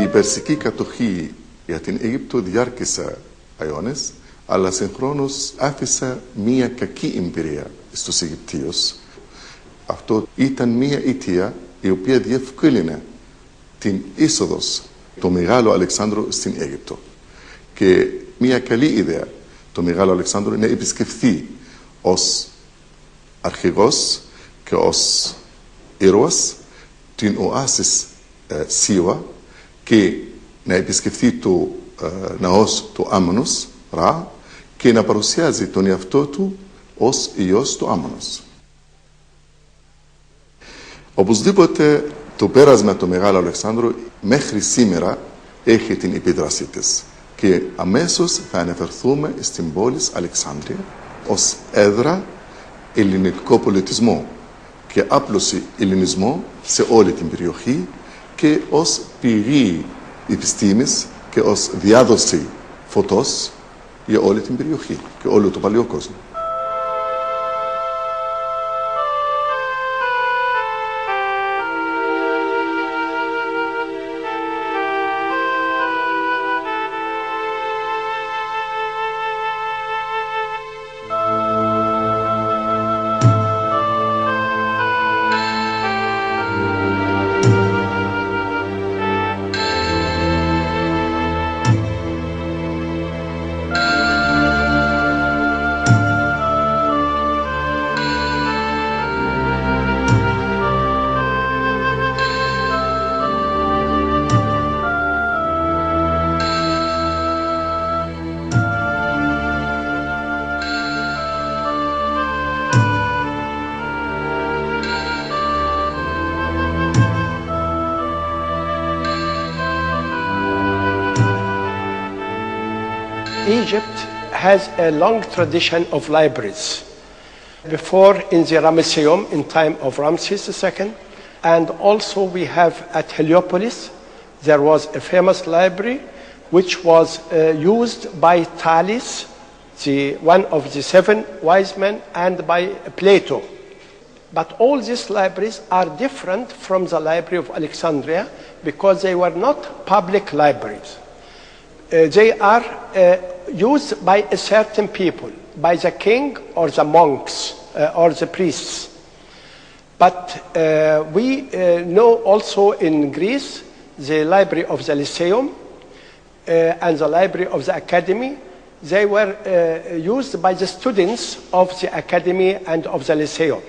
Η περσική κατοχή για την Αίγυπτο διάρκησε αιώνες, αλλά συγχρόνως άφησε μία κακή εμπειρία στους Αιγυπτίους. Αυτό ήταν μία αιτία η οποία διευκόλυνε την είσοδο του Μεγάλου Αλεξάνδρου στην Αίγυπτο. Και μία καλή ιδέα το Μεγάλο Αλεξάνδρου να επισκεφθεί ως αρχηγός και ως ήρωας την οάσης Σίβα και να επισκεφθεί το ναός του Άμμονος, Ρα, και να παρουσιάζει τον εαυτό του ως υιός του Άμμονος. Οπωσδήποτε το πέρασμα του Μεγάλου Αλεξάνδρου μέχρι σήμερα έχει την επίδρασή της και αμέσως θα αναφερθούμε στην πόλη Αλεξάνδρεια ως έδρα ελληνικού πολιτισμού και άπλωση ελληνισμού σε όλη την περιοχή και ως πηγή επιστήμης και ως διάδοση φωτός για όλη την περιοχή και όλο το παλαιό κόσμο. Egypt has a long tradition of libraries. Before in the Ramesseum in time of Ramses II, and also we have at Heliopolis, there was a famous library which was used by Thales, one of the 7 wise men, and by Plato. But all these libraries are different from the Library of Alexandria because they were not public libraries. They are used by a certain people, by the king or the monks or the priests. But we know also in Greece the library of the Lyceum and the library of the academy. They were used by the students of the academy and of the Lyceum.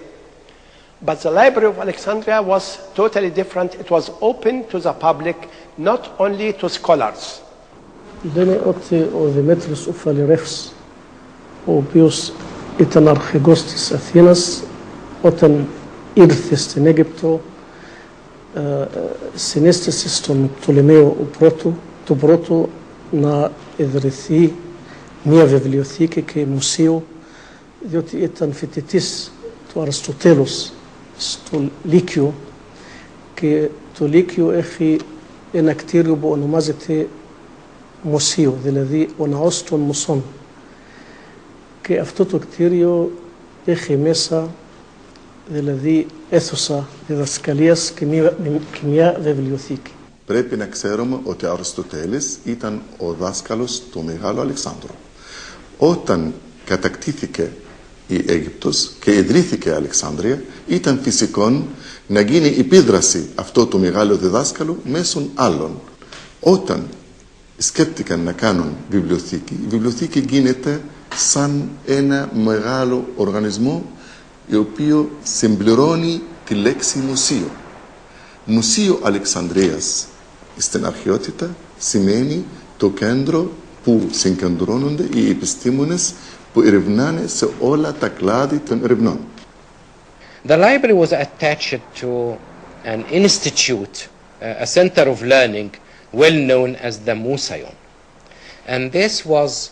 But the library of Alexandria was totally different. It was open to the public, not only to scholars. Λένε ότι ο Δημήτρης ο Φαλιρεύς, ο οποίος ήταν αρχηγός της Αθήνας, όταν ήρθε στην Αίγυπτο, συνέστησε στον Πτολεμαίο το πρώτο να ιδρυθεί μια βιβλιοθήκη και μουσείο, διότι ήταν φοιτητής του Αριστοτέλους στο Λύκειο και το Λύκειο έχει ένα κτίριο που ονομάζεται μουσείο, δηλαδή ο ναός των μουσών. Και αυτό το κτίριο έχει μέσα δηλαδή αίθουσα διδασκαλίας και μια βιβλιοθήκη. Πρέπει να ξέρουμε ότι ο Αριστοτέλης ήταν ο δάσκαλος του Μεγάλου Αλεξάνδρου. Όταν κατακτήθηκε η Αίγυπτος και ιδρύθηκε η Αλεξάνδρεια, ήταν φυσικό να γίνει επίδραση αυτό του μεγάλου διδάσκαλου μέσω άλλων. Όταν σκέφτηκαν να κάνουν βιβλιοθήκη, η βιβλιοθήκη γίνεται σαν ένα μεγάλο οργανισμό ο οποίο συμπληρώνει τη λέξη μουσείο. Μουσείο Αλεξανδρείας στην αρχαιότητα σημαίνει το κέντρο που συγκεντρώνονται οι επιστήμονες που ερευνάνε σε όλα τα κλάδη των ερευνών. The library was attached to an institute, a center of learning, well known as the Museion. And this was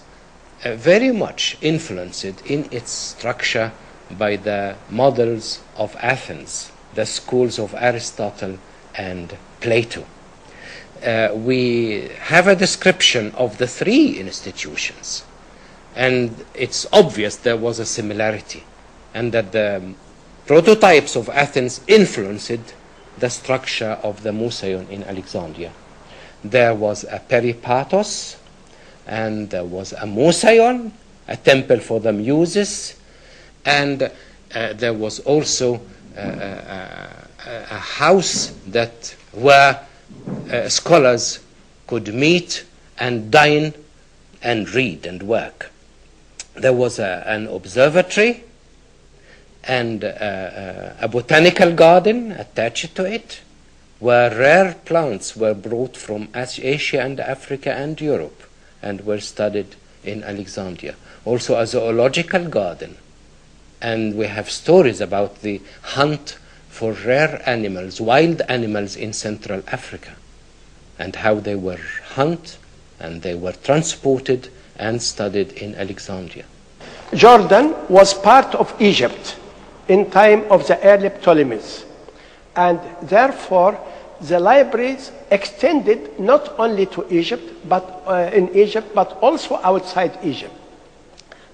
very much influenced in its structure by the models of Athens, the schools of Aristotle and Plato. We have a description of the three institutions, and it's obvious there was a similarity, and that the prototypes of Athens influenced the structure of the Museion in Alexandria. there was a peripatos, and there was a musaion, a temple for the muses, and there was also a house that where scholars could meet and dine and read and work. There was an observatory and a botanical garden attached to it, where rare plants were brought from Asia and Africa and Europe and were studied in Alexandria. Also a zoological garden. And we have stories about the hunt for rare animals, wild animals in Central Africa, and how they were hunted and they were transported and studied in Alexandria. Jordan was part of Egypt in time of the early Ptolemies, and therefore the libraries extended not only to Egypt, but also outside Egypt.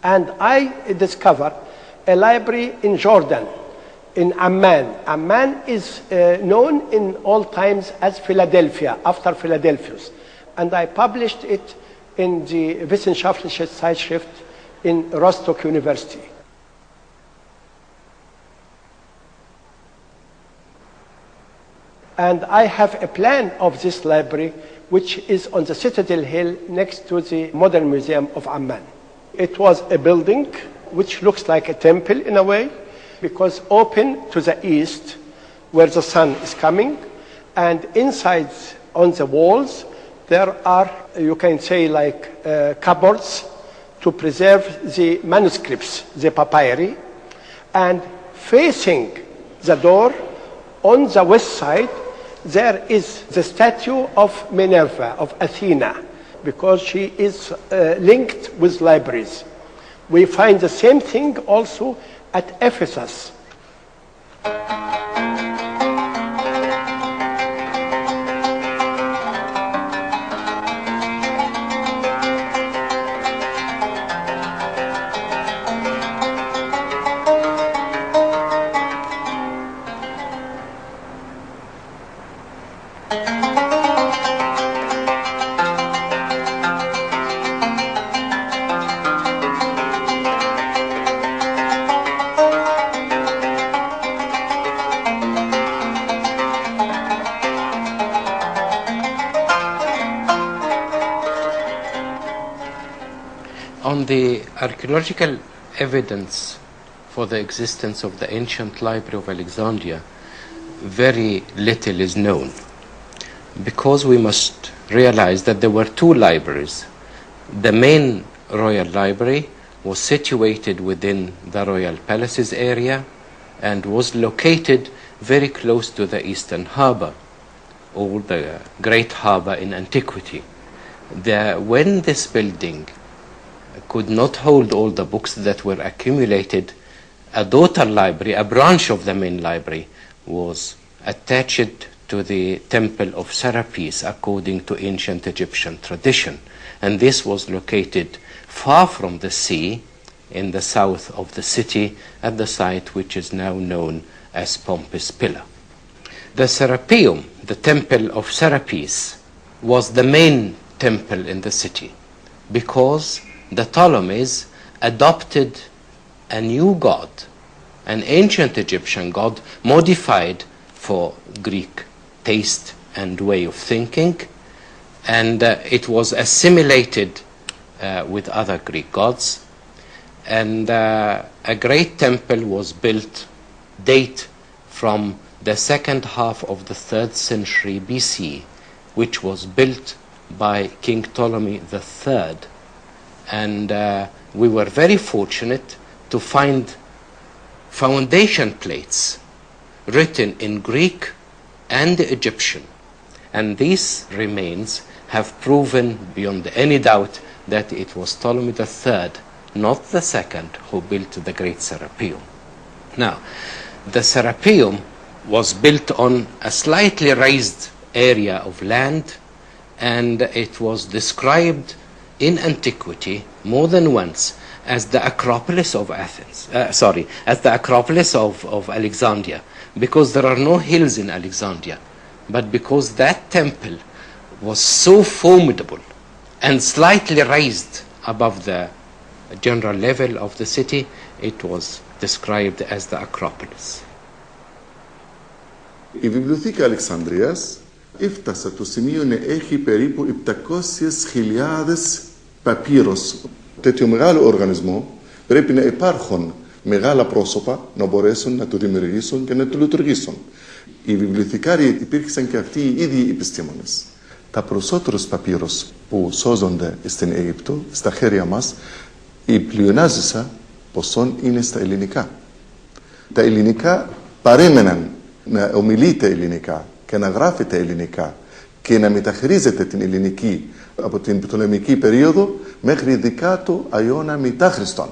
And I discovered a library in Jordan, in Amman. Amman is known in all times as Philadelphia, after Philadelphus. And I published it in the Wissenschaftliche Zeitschrift in Rostock University. And I have a plan of this library, which is on the Citadel Hill next to the Modern Museum of Amman. It was a building which looks like a temple in a way, because open to the east, where the sun is coming, and inside on the walls there are, you can say, like cupboards to preserve the manuscripts, the papyri, and facing the door on the west side there is the statue of Minerva, of Athena, because she is linked with libraries. We find the same thing also at Ephesus. On the archaeological evidence for the existence of the ancient library of Alexandria, very little is known, because we must realize that there were two libraries. The main royal library was situated within the royal palaces area and was located very close to the eastern harbor, or the great harbor in antiquity. When this building could not hold all the books that were accumulated, a daughter library, a branch of the main library, was attached to the temple of Serapis according to ancient Egyptian tradition. And this was located far from the sea, in the south of the city, at the site which is now known as Pompey's Pillar. The Serapeum, the temple of Serapis, was the main temple in the city, because the Ptolemies adopted a new god, an ancient Egyptian god modified for Greek taste and way of thinking, and it was assimilated with other Greek gods, and a great temple was built, date from the second half of the 3rd century BC, which was built by King Ptolemy III. And we were very fortunate to find foundation plates written in Greek and Egyptian. And these remains have proven beyond any doubt that it was Ptolemy III, not the second, who built the great Serapeum. Now, the Serapeum was built on a slightly raised area of land, and it was described in antiquity more than once as the Acropolis of as the Acropolis of Alexandria, because there are no hills in Alexandria, but because that temple was so formidable and slightly raised above the general level of the city, it was described as the Acropolis. Η Βιβλιοθήκη Αλεξανδρείας έφτασε το σημείο να έχει περίπου 700.000 παπύρους. Τέτοιο μεγάλο οργανισμό πρέπει να υπάρχουν μεγάλα πρόσωπα να μπορέσουν να το δημιουργήσουν και να το λειτουργήσουν. Οι βιβλιοθηκάροι υπήρξαν και αυτοί οι ίδιοι επιστήμονες. Τα περισσότερους παπύρους που σώζονται στην Αίγυπτο, στα χέρια μας, η πλειονάζουσα ποσόν είναι στα ελληνικά. Τα ελληνικά παρέμεναν να ομιλείται ελληνικά και να γράφεται ελληνικά και να μεταχειρίζεται την ελληνική από την πτολεμική περίοδο μέχρι 10ο αιώνα μετά Χριστόν.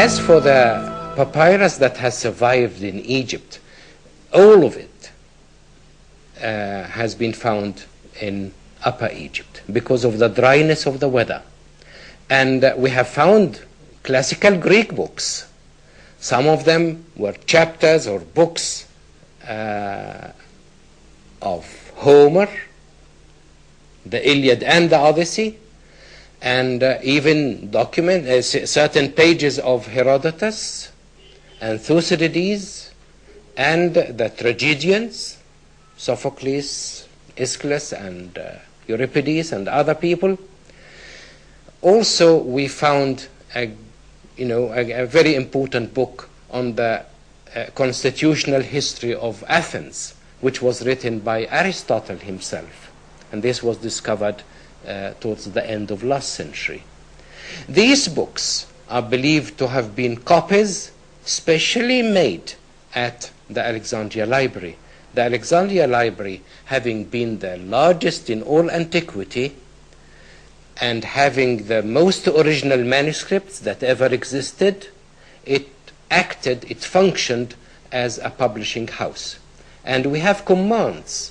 As for the papyrus that has survived in Egypt, all of it has been found in Upper Egypt because of the dryness of the weather. And we have found classical Greek books. Some of them were chapters or books of Homer, the Iliad and the Odyssey, and even certain pages of Herodotus and Thucydides and the tragedians, Sophocles, Aeschylus and Euripides and other people. Also we found a very important book on the constitutional history of Athens, which was written by Aristotle himself, and this was discovered towards the end of last century. These books are believed to have been copies specially made at the Alexandria Library. The Alexandria Library, having been the largest in all antiquity and having the most original manuscripts that ever existed, it functioned as a publishing house. And we have commands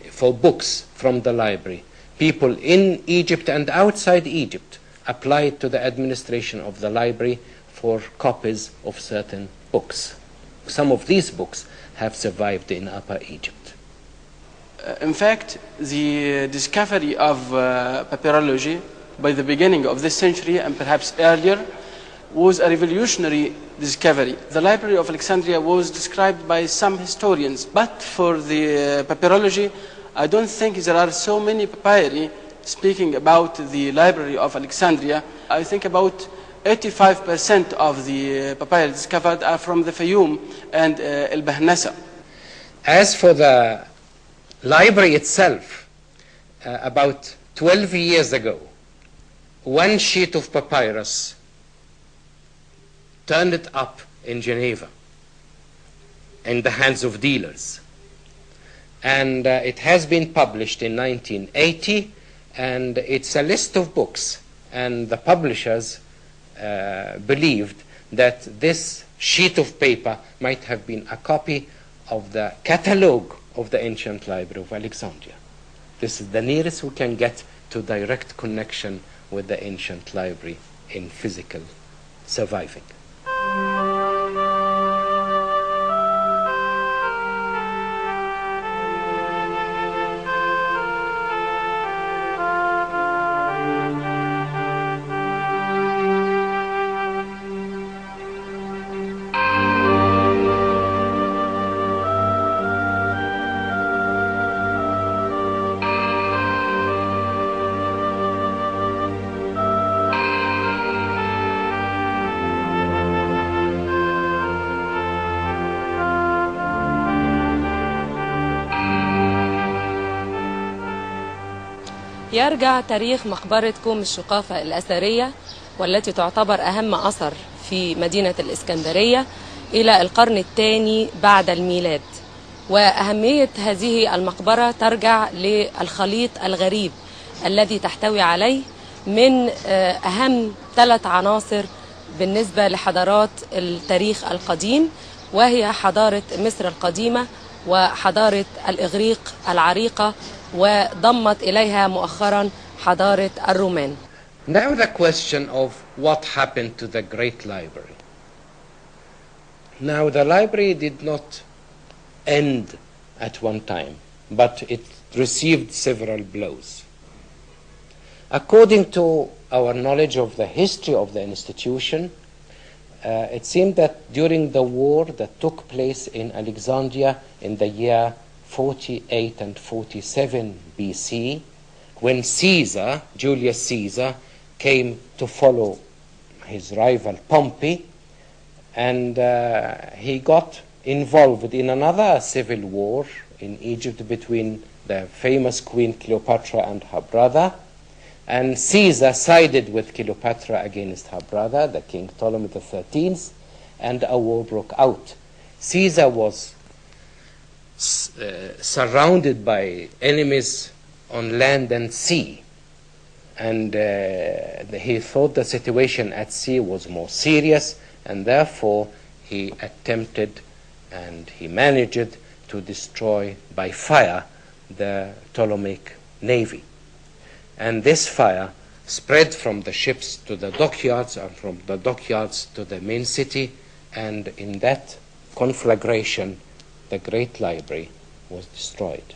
for books from the library. People in Egypt and outside Egypt applied to the administration of the library for copies of certain books. Some of these books have survived in Upper Egypt. In fact, the discovery of papyrology by the beginning of this century and perhaps earlier was a revolutionary discovery. The Library of Alexandria was described by some historians, but for the papyrology, I don't think there are so many papyri speaking about the Library of Alexandria. I think about 85% of the papyri discovered are from the Fayoum and ElBahanassar. As for the library itself, about 12 years ago, one sheet of papyrus turned up in Geneva in the hands of dealers. And it has been published in 1980, and it's a list of books, and the publishers believed that this sheet of paper might have been a copy of the catalogue of the ancient library of Alexandria. This is the nearest we can get to direct connection with the ancient library in physical surviving. يرجع تاريخ مقبرة كوم الشقافة الأثرية والتي تعتبر أهم أثر في مدينة الإسكندرية إلى القرن الثاني بعد الميلاد. وأهمية هذه المقبرة ترجع للخليط الغريب الذي تحتوي عليه من أهم 3 عناصر بالنسبة لحضارات التاريخ القديم، وهي حضارة مصر القديمة وحضارة الإغريق العريقة، وضمت إليها مؤخرا حضارة الرومان. Now the question of what happened to the great library. Now the library did not end at one time, but it received several blows. According to our knowledge of the history of the institution, it seemed that during the war that took place in Alexandria in the year 48 and 47 BC, when Caesar, Julius Caesar, came to follow his rival Pompey, and he got involved in another civil war in Egypt between the famous Queen Cleopatra and her brother, and Caesar sided with Cleopatra against her brother, the King Ptolemy XIII, and a war broke out. Caesar was surrounded by enemies on land and sea, and he thought the situation at sea was more serious, and therefore he attempted and he managed to destroy by fire the Ptolemaic navy. And this fire spread from the ships to the dockyards and from the dockyards to the main city, and in that conflagration the great library was destroyed.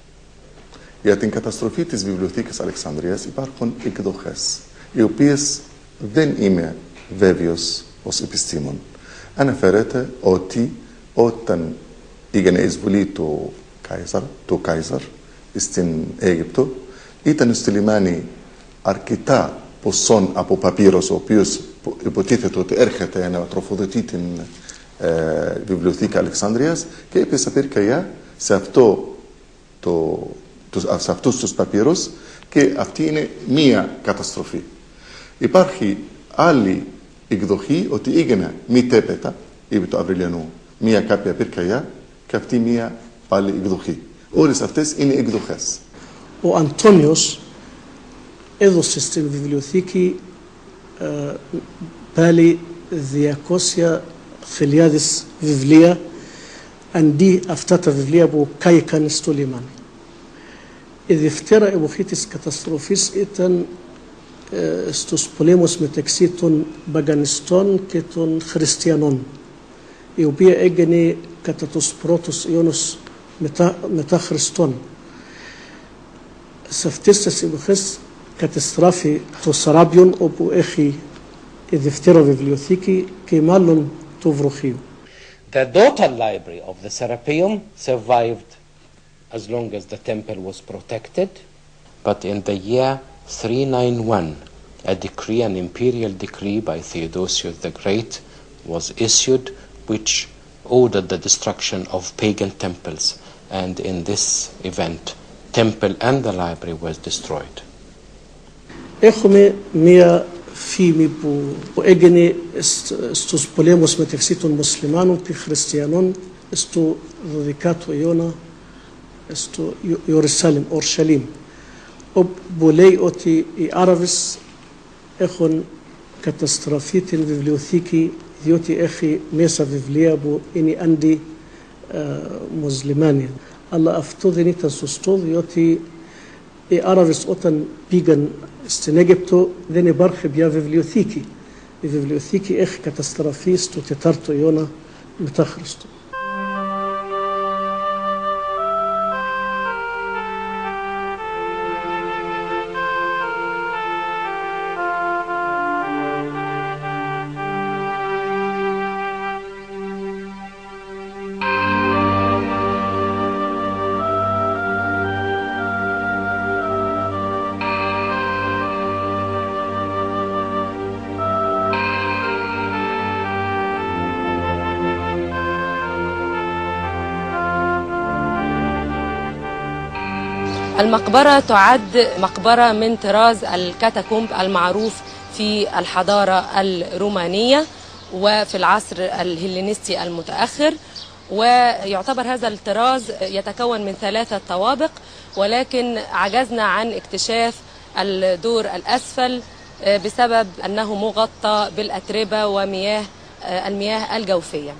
Για την καταστροφή της Βιβλιοθήκης Αλεξανδρειας υπάρχουν εκδοχές, οι οποίες δεν είμαι βέβαιος ως επιστήμον. Αναφέρεται ότι όταν έγινε εισβολή του Κάιζαρ στην Αίγυπτο, ήταν στελημένοι αρκετά ποσών από παπύρος, ο οποίος υποτίθεται ότι έρχεται να τροφοδοτεί την Βιβλιοθήκη Αλεξάνδρειας, και έπεσε πυρκαγιά σε αυτούς τους παπύρους, και αυτή είναι μία καταστροφή. Υπάρχει άλλη εκδοχή ότι έγινε μετέπειτα, επί του Αυριλιανού, μία κάποια πυρκαγιά, και αυτή μία πάλι εκδοχή. Όλες αυτές είναι εκδοχές. Ο Αντώνιος έδωσε στην βιβλιοθήκη πάλι 200.000 βιβλία αντί αυτά τα βιβλία που κάηκαν στο λιμάνι. Η δευτέρα εποχή της καταστροφής ήταν στους πολέμους μεταξύ των παγανιστών και των χριστιανών, η οποία έγινε κατά τους πρώτους αιώνες μετά Χριστόν. Σε αυτές τις εποχές καταστράφει το Σαράβιον, όπου έχει η δευτέρα βιβλιοθήκη και μάλλον το βροχείο. The daughter library of the Serapeum survived as long as the temple was protected, but in the year 391, a decree, an imperial decree by Theodosius the Great was issued, which ordered the destruction of pagan temples, and in this event, temple and the library was destroyed. Έχουμε μία φήμη που έγινε στους πολέμους μεταξύ των μουσουλμάνων και χριστιανών στο 12ο αιώνα στο Ιερουσαλήμ, όπου λέει ότι οι Άραβες έχουν καταστραφεί την βιβλιοθήκη διότι έχει μέσα βιβλία που είναι αντι-μουσουλμάνια. Αλλά αυτό δεν ήταν σωστό, διότι οι Άραβες όταν πήγαν στην Αίγυπτο δεν υπάρχει πια βιβλιοθήκη. Η βιβλιοθήκη έχει καταστραφεί στο 4ο αιώνα μετά Χριστό. المقبرة تعد مقبرة من طراز الكاتاكومب المعروف في الحضارة الرومانية وفي العصر الهلينستي المتأخر، ويعتبر هذا الطراز يتكون من 3 طوابق، ولكن عجزنا عن اكتشاف الدور الأسفل بسبب أنه مغطى بالأتربة والمياه الجوفية.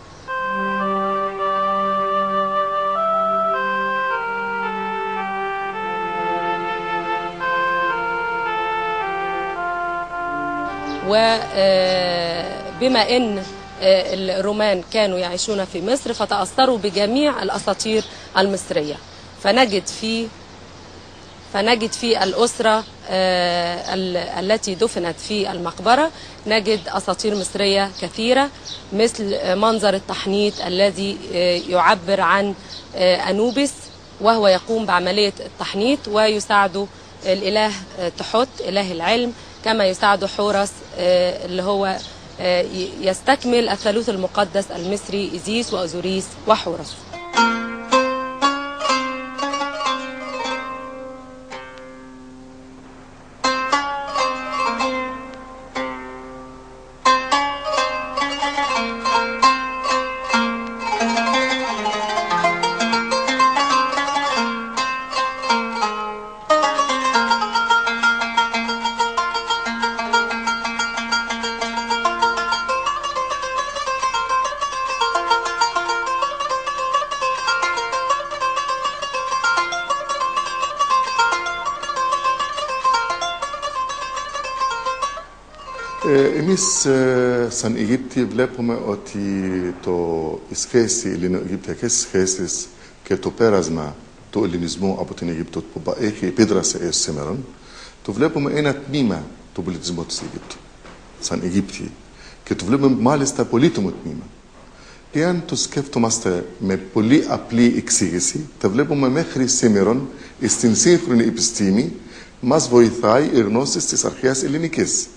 وبما أن الرومان كانوا يعيشون في مصر فتأثروا بجميع الأساطير المصرية، فنجد في الأسرة التي دفنت في المقبرة نجد أساطير مصرية كثيرة، مثل منظر التحنيط الذي يعبر عن أنوبس وهو يقوم بعملية التحنيط، ويساعده الإله تحت إله العلم، كما يساعده حورس اللي هو يستكمل الثالوث المقدس المصري إيزيس وأوزوريس وحورس. Εμείς σαν Αιγύπτιοι βλέπουμε ότι η σχέση, οι ελληνοαιγυπτιακές σχέσεις και το πέρασμα του ελληνισμού από την Αιγύπτο που έχει επίδραση έως σήμερα, το βλέπουμε ένα τμήμα του πολιτισμού της Αιγύπτου, σαν Αιγύπτιοι. Και το βλέπουμε μάλιστα πολύτιμο τμήμα. Και αν το σκέφτομαστε με πολύ απλή εξήγηση, θα βλέπουμε μέχρι σήμερα στην σύγχρονη επιστήμη μας βοηθάει η γνώση της αρχαίας ελληνικής.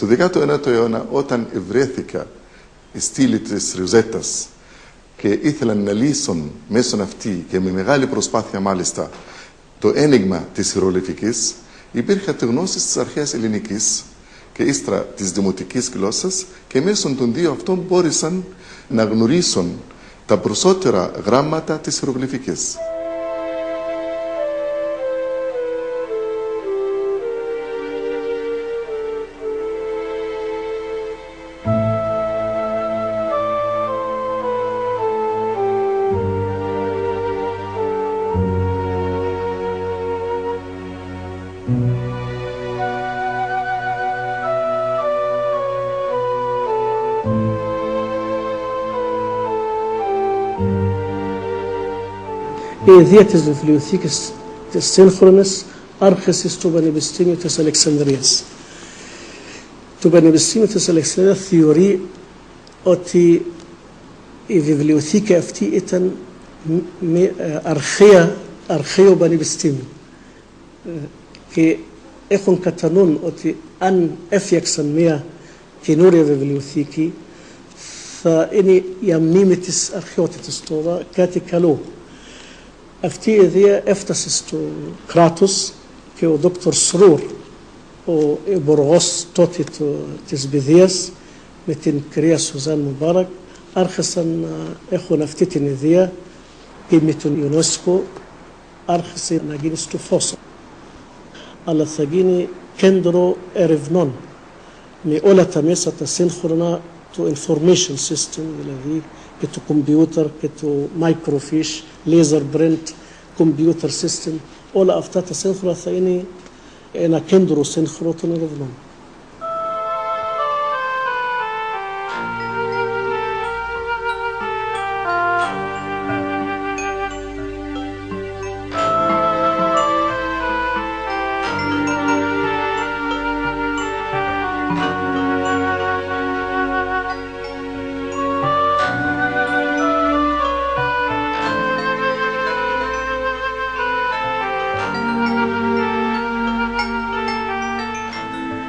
Το 19ο αιώνα, όταν ευρέθηκα η στήλη της Ριζέτας και ήθελαν να λύσουν μέσω αυτή και με μεγάλη προσπάθεια μάλιστα το ένιγμα της ιερογλυφικής, υπήρχε τη γνώση της αρχαίας ελληνικής και ύστερα της δημοτικής γλώσσας και μέσω των δύο αυτών μπόρεσαν να γνωρίσουν τα περισσότερα γράμματα της ιερογλυφικής. Η ιδέα της βιβλιοθήκης της σύγχρονης άρχισε στο Πανεπιστήμιο της Αλεξανδρειας. Το Πανεπιστήμιο της Αλεξανδρειας θεωρεί ότι η βιβλιοθήκη αυτή ήταν αρχαίο πανεπιστήμιο και έχουν κατά νου ότι αν έφτιαξαν μια καινούρια βιβλιοθήκη θα είναι η μνήμη της αρχαιότητας τώρα κάτι καλό. Αυτή η ιδέα έφτασε στο κράτος και ο Δόκτωρ Σρούρ, ο υπουργός τότε της παιδείας, με την κυρία Σουζάν Μουμπάρακ, άρχισαν να έχουν αυτή την ιδέα και με τον UNESCO άρχισε να γίνει στο Φόσα. Αλλά θα γίνει κέντρο ερευνών με όλα τα μέσα τα σύγχρονα, το information system, δηλαδή και το κομπιούτερ και το microfiche, laser print, computer system, όλα αυτά τα σύγχρονα θα είναι ένα κέντρο σύγχρονο των ερευνών.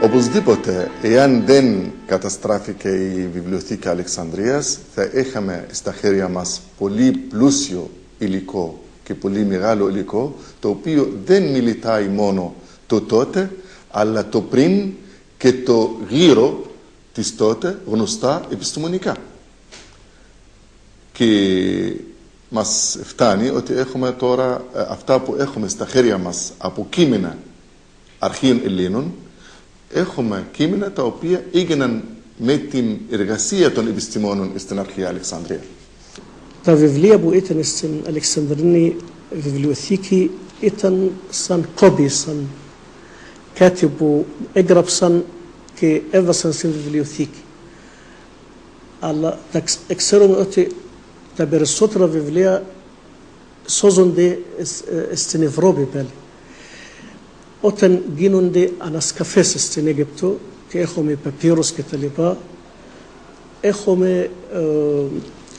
Οπωσδήποτε, εάν δεν καταστράφηκε η Βιβλιοθήκη Αλεξανδρείας, θα είχαμε στα χέρια μας πολύ πλούσιο υλικό και πολύ μεγάλο υλικό, το οποίο δεν μιλητάει μόνο το τότε, αλλά το πριν και το γύρω της τότε γνωστά επιστημονικά. Και μας φτάνει ότι έχουμε τώρα αυτά που έχουμε στα χέρια μας από κείμενα αρχαίων Ελλήνων. Έχουμε κείμενα τα οποία έγιναν με την εργασία των επιστημόνων στην αρχαία Αλεξανδρεία. Τα βιβλία που ήταν στην Αλεξανδρινή βιβλιοθήκη ήταν σαν κόπη, σαν κάτι που έγραψαν και έβασαν στην βιβλιοθήκη. Αλλά ξέρουμε ότι τα περισσότερα βιβλία σώζονται στην Ευρώπη πάλι. Όταν γίνονται ανασκαφές στην Αίγυπτο και έχουμε παπύρους και τα λοιπά, έχουμε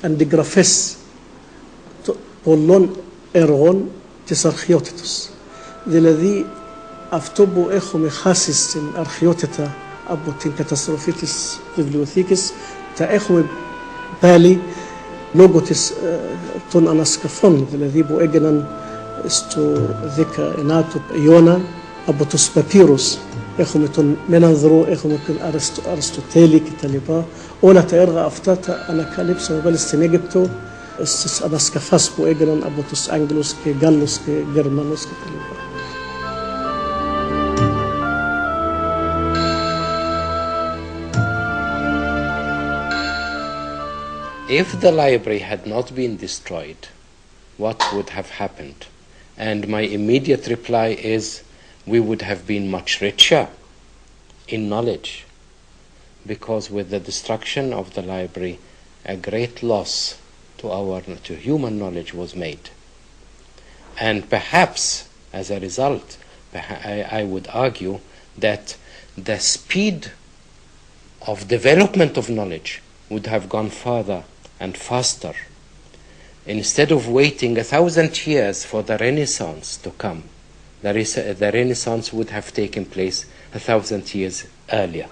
αντιγραφές πολλών έργων της αρχαιότητας. Δηλαδή αυτό που έχουμε χάσει στην αρχαιότητα από την καταστροφή της βιβλιοθήκης τα έχουμε πάλι λόγω των ανασκαφών, δηλαδή που έγιναν στο 19ο αιώνα από τους παπύρους. Έχουμε τον Μένανδρο, έχουμε τον Αριστοτέλη κτλ. Όλα τα έργα αυτά τα ανακαλύψαμε πάλι στην Αίγυπτο στις ανασκαφές που έγιναν από τους Άγγλους και Γάλλους και Γερμανούς κτλ. If the library had not been destroyed, what would have happened? And my immediate reply is, we would have been much richer in knowledge, because with the destruction of the library, a great loss to human knowledge was made. And perhaps, as a result, I would argue that the speed of development of knowledge would have gone further and faster. Instead of waiting 1,000 years for the Renaissance to come, the Renaissance would have taken place 1,000 years earlier.